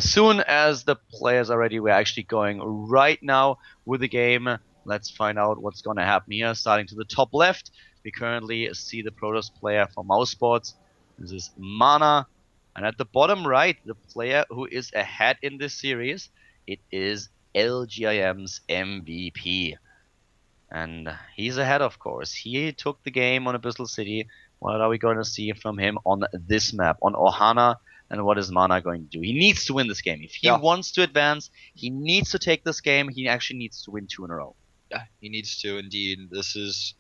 as soon as the players are ready, we're actually going right now with the game. Let's find out what's going to happen here. Starting to the top left, we currently see the Protoss player for mousesports. This is mouzMaNa. And at the bottom right, the player who is ahead in this series, it is LG-IMMVP's MVP. And he's ahead, of course. He took the game on Abyssal City. What are we going to see from him on this map, on Ohana? And what is mouzMaNa going to do? He needs to win this game. If he wants to advance, he needs to take this game. He actually needs to win 2 in a row. Yeah, he needs to indeed. This is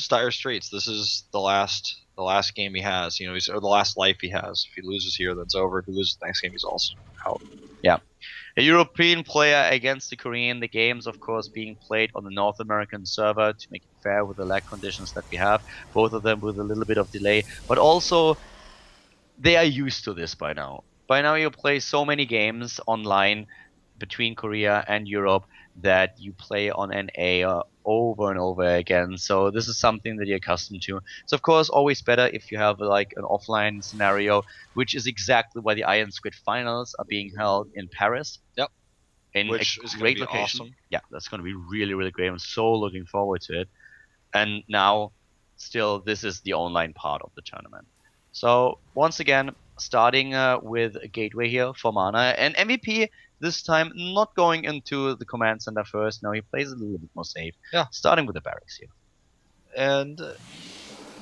dire straits. This is the last game he has. You know, or the last life he has. If he loses here, that's over. If he loses the next game, he's also out. Yeah. A European player against the Korean. The game's, of course, being played on the North American server to make it fair with the lag conditions that we have. Both of them with a little bit of delay. But also, they are used to this by now. By now, you play so many games online between Korea and Europe that you play on NA over and over again. So this is something that you're accustomed to. It's of course always better if you have like an offline scenario, which is exactly why the IronSquid finals are being held in Paris. Yep. Which is a great location. Awesome. Yeah, that's going to be really, really great. I'm so looking forward to it. And now, still, this is the online part of the tournament. So once again, starting with a gateway here for mouzMaNa, and MVP this time not going into the command center first. No, he plays a little bit more safe. Yeah. Starting with the barracks here. And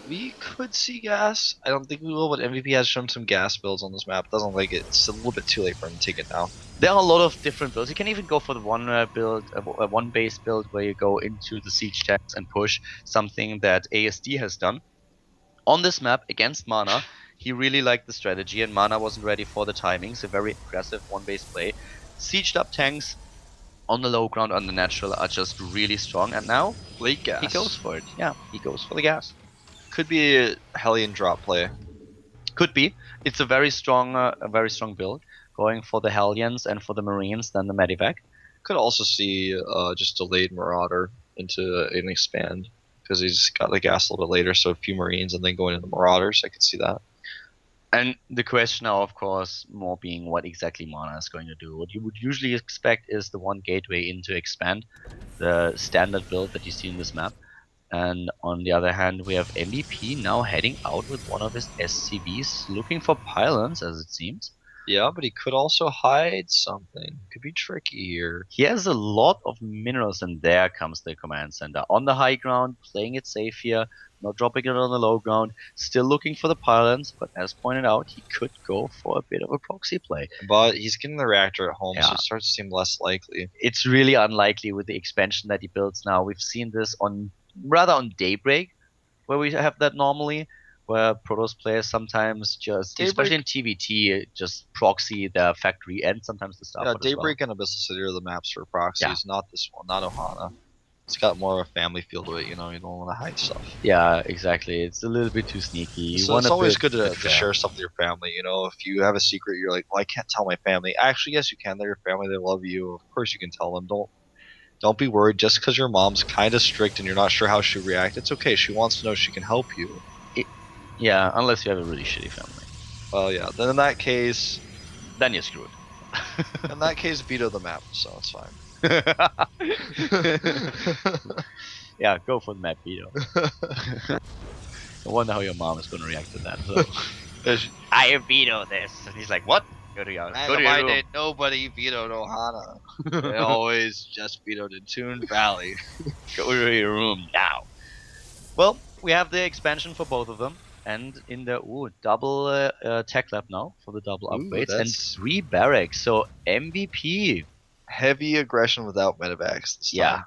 we could see gas. I don't think we will, but MVP has shown some gas builds on this map. Doesn't like it. It's a little bit too late for him to take it now. There are a lot of different builds. You can even go for the one base build where you go into the siege tanks and push, something that ASD has done. On this map against mouzMaNa, he really liked the strategy, and mouzMaNa wasn't ready for the timing. So very aggressive one base play. Sieged up tanks on the low ground, on the natural, are just really strong. And now late gas. He goes for it. Yeah, he goes for the gas. Could be a Hellion drop play. Could be. It's a very strong build, going for the Hellions and for the Marines, then the Medivac. Could also see just delayed Marauder into an expand, because he's got the gas a little bit later, so a few Marines and then going into the Marauders. I could see that. And the question now, of course, more being what exactly mouzMaNa is going to do. What you would usually expect is the one gateway into expand, the standard build that you see in this map. And on the other hand, we have MVP now heading out with one of his SCVs, looking for pylons, as it seems. Yeah, but he could also hide something. Could be tricky here. He has a lot of minerals, and there comes the command center. On the high ground, playing it safe here, not dropping it on the low ground, still looking for the pylons, but as pointed out, he could go for a bit of a proxy play. But he's getting the reactor at home, so it starts to seem less likely. It's really unlikely with the expansion that he builds now. We've seen this on Daybreak, where we have that normally, where Protoss players sometimes just, especially in TVT, just proxy the factory and sometimes the stuff. Yeah, Daybreak and Abyssal City are the maps for proxies, not this one, not Ohana. It's got more of a family feel to it, you know, you don't want to hide stuff. Yeah, exactly. It's a little bit too sneaky. So it's always good to share stuff with your family, you know. If you have a secret, you're like, well, I can't tell my family. Actually, yes, you can. They're your family. They love you. Of course you can tell them. Don't be worried. Just because your mom's kind of strict and you're not sure how she'll react, it's okay. She wants to know she can help you. Yeah, unless you have a really shitty family. Well, yeah. Then in that case... Then you're screwed. In that case, veto the map, so it's fine. Yeah, go for the map veto. I wonder how your mom is going to react to that. So. I veto this. And he's like, what? Go to your room. Nobody vetoed Ohana. They always just vetoed in Toon Valley. Go to your room now. Well, we have the expansion for both of them. And in the double tech lab now for the double upgrades and 3 barracks. So MVP. Heavy aggression without medevacs this time. Yeah.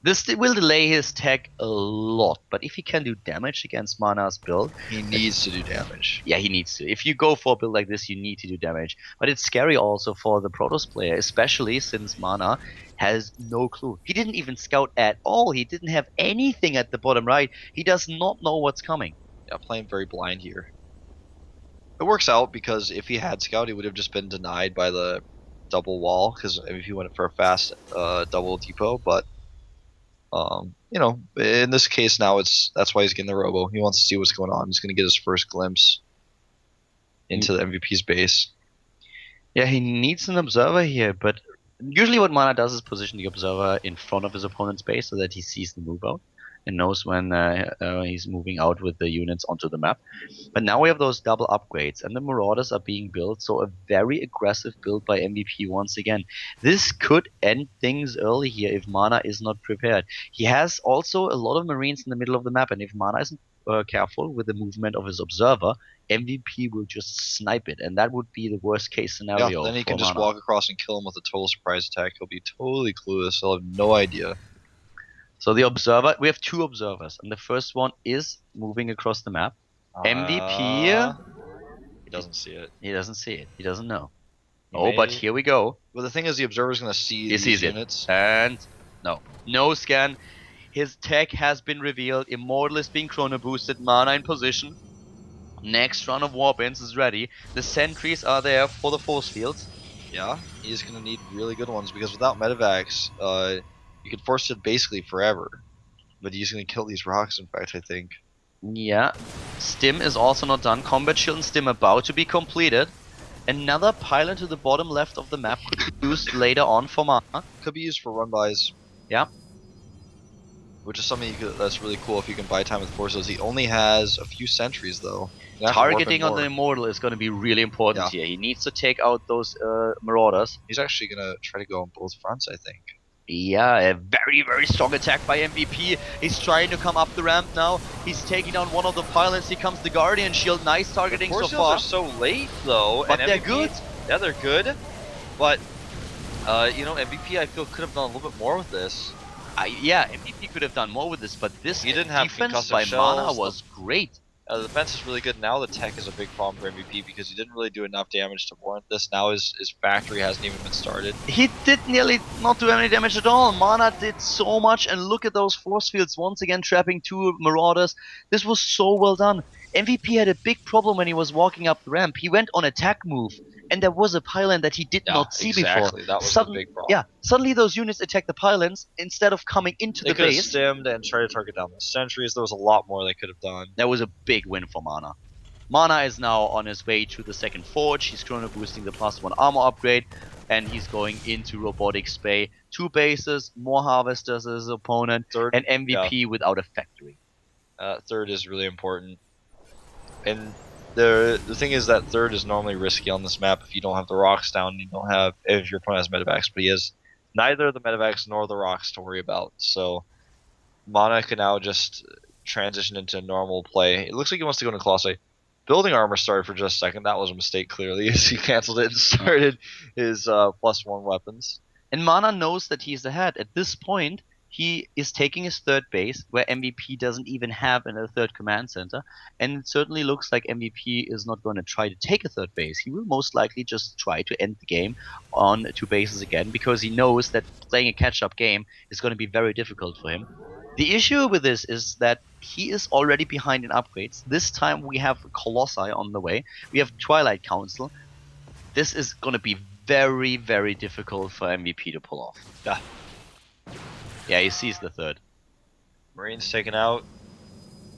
This will delay his tech a lot, but if he can do damage against mouzMaNa's build... He needs to do damage. Yeah, he needs to. If you go for a build like this, you need to do damage. But it's scary also for the Protoss player, especially since mouzMaNa has no clue. He didn't even scout at all. He didn't have anything at the bottom right. He does not know what's coming. Yeah, playing very blind here. It works out because if he had scout, he would have just been denied by the double wall, because if he went for a fast double depot, but you know, in this case now that's why he's getting the robo. He wants to see what's going on. He's going to get his first glimpse into the MVP's base. Yeah, he needs an observer here, but usually what Mana does is position the observer in front of his opponent's base so that he sees the move out and knows when he's moving out with the units onto the map. But now we have those double upgrades, and the Marauders are being built, so a very aggressive build by MVP once again. This could end things early here if Mana is not prepared. He has also a lot of Marines in the middle of the map, and if Mana isn't careful with the movement of his Observer, MVP will just snipe it, and that would be the worst case Yeah, scenario then he for can just Mana. walk across and kill him with a total surprise attack. He'll be totally clueless. He'll have no idea. So the Observer, we have two Observers, and the first one is moving across the map. MVP, He doesn't see it. he doesn't see it. He doesn't know. He Oh, but may. here we go. Well, the thing is, the observer's gonna see He these sees it. units. And no scan. His tech has been revealed. Immortal is being chrono boosted. Mana in position. Next round of Warbinds is ready. The sentries are there for the force fields. Yeah, he's gonna need really good ones because without Medivacs, you could force it basically forever. But he's gonna kill these rocks. In fact, I think. Yeah. Stim is also not done. Combat shield and Stim about to be completed. Another pylon to the bottom left of the map could be used later on for Mana. Could be used for run-bys. Yeah. Which is something that's really cool if you can buy time with forces. He only has a few sentries though. Targeting on the Immortal is going to be really important here. He needs to take out those Marauders. He's actually going to try to go on both fronts, I think. Yeah, a very, very strong attack by MVP. He's trying to come up the ramp now. He's taking down one of the pylons. Here comes the Guardian Shield. Nice targeting so far. Are so late though. But and they're MVP, good. Yeah, they're good. But, MVP I feel could have done a little bit more with this. Yeah, MVP could have done more with this, but this he didn't have defense by Mana shells. was great. The defense is really good. Now the tech is a big problem for MVP because he didn't really do enough damage to warrant this. Now his factory hasn't even been started. He did nearly not do any damage at all. Mana did so much, and look at those force fields once again trapping two Marauders. This was so well done. MVP had a big problem when he was walking up the ramp. He went on attack move, and there was a pylon that he did not see before. That was the big problem. Yeah, suddenly those units attack the pylons instead of coming into the base. They stemmed and tried to target down the sentries. There was a lot more they could have done. That was a big win for Mana. Mana is now on his way to the second forge. He's chrono boosting the +1 armor upgrade, and he's going into Robotics Bay. 2 bases, more harvesters as his opponent, and MVP without a factory. Third is really important. And the thing is that third is normally risky on this map if you don't have the rocks down, you don't have, if your opponent has medevacs, but he has neither the medevacs nor the rocks to worry about. So Mana can now just transition into normal play. It looks like he wants to go into Colossi. Building armor started for just a second. That was a mistake clearly as he canceled it and started his +1 weapons. And Mana knows that he's ahead. At this point, he is taking his third base, where MVP doesn't even have a third command center, and it certainly looks like MVP is not going to try to take a third base. He will most likely just try to end the game on 2 bases again, because he knows that playing a catch-up game is going to be very difficult for him. The issue with this is that he is already behind in upgrades. This time we have Colossi on the way. We have Twilight Council. This is going to be very, very difficult for MVP to pull off. Yeah, he sees the third. Marines taken out.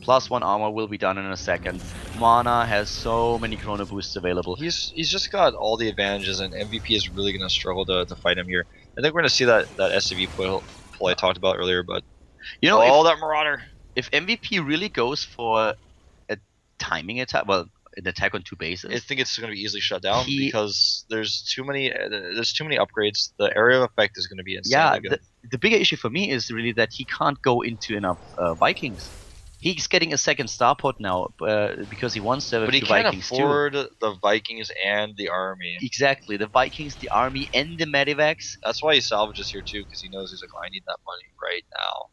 +1 armor will be done in a second. Mana has so many chrono boosts available. He's just got all the advantages, and MVP is really going to struggle to fight him here. I think we're going to see that SCV pull I talked about earlier, but you know, that Marauder. If MVP really goes for a timing attack, well, an attack on 2 bases, I think it's going to be easily shut down because there's too many upgrades. The area of effect is going to be insanely good. The bigger issue for me is really that he can't go into enough Vikings. He's getting a second starport now because he wants to have a few Vikings too. But he can't afford the Vikings and the army. Exactly, the Vikings, the army, and the medivacs. That's why he salvages here too, because he knows he's like, I need that money right now.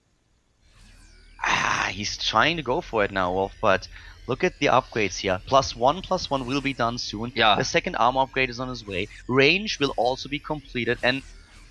He's trying to go for it now, Wolf, but look at the upgrades here. +1 will be done soon. Yeah. The second armor upgrade is on his way. Range will also be completed, and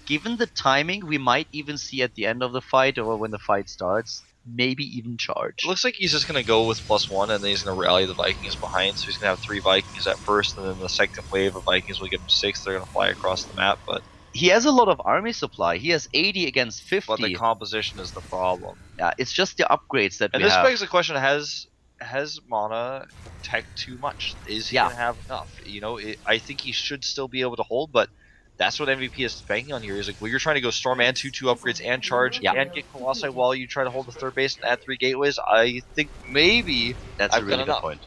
given the timing, we might even see at the end of the fight or when the fight starts, maybe even charge. It looks like he's just going to go with +1 and then he's going to rally the Vikings behind. So he's going to have 3 Vikings at first, and then the second wave of Vikings will give him 6. They're going to fly across the map, but he has a lot of army supply. He has 80 against 50. But the composition is the problem. Yeah, it's just the upgrades that and we have. And this begs the question, has has Mana tech too much? Is he Yeah. gonna have enough? You know, I think he should still be able to hold, but that's what MVP is banking on here. Is like, well, you're trying to go Storm and 2/2 upgrades and charge Yeah. and get Colossi while you try to hold the third base and add 3 gateways. I think maybe That's a I've done really good enough. point.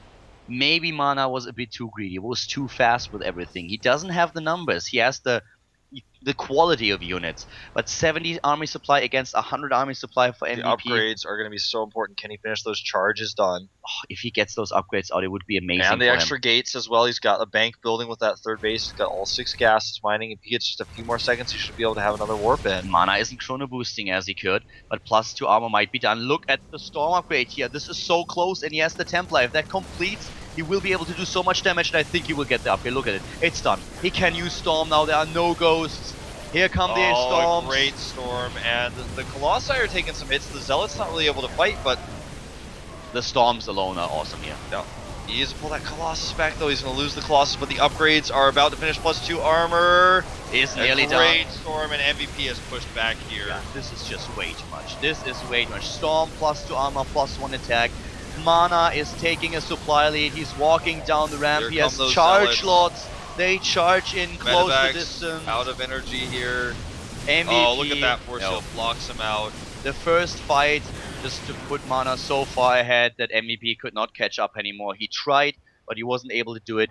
Maybe Mana was a bit too greedy, was too fast with everything. He doesn't have the numbers. He has the quality of units, but 70 army supply against 100 army supply for The MVP. upgrades are going to be so important. Can he finish those charges done? If he gets those upgrades out, it would be amazing And the for extra him. gates as well. He's got a bank building with that third base. He's got all 6 gases mining. If he gets just a few more seconds, he should be able to have another warp in. Mana isn't chrono boosting as he could, but +2 armor might be done. Look at the storm upgrade here. This is so close, and he has the Templar. If that completes, he will be able to do so much damage, and I think he will get the upgrade. Look at it. It's done. He can use Storm now. There are no ghosts. Here come the storms. Great storm, and the Colossi are taking some hits. The Zealot's not really able to fight, but the storms alone are awesome here. no. He needs to pull that Colossus back, though. He's going to lose the Colossus, but the upgrades are about to finish. +2 armor. Is nearly done. Great storm, and MVP is pushed back here. Yeah, this is just way too much. This is way too much. Storm +2 armor, +1 attack. Mana is taking a supply lead. He's walking down the ramp. He has charge lots. They charge in close to distance. Out of energy here. MVP. Oh, look at that force shield. Blocks him out. The first fight, just to put Mana so far ahead that MVP could not catch up anymore. He tried, but he wasn't able to do it.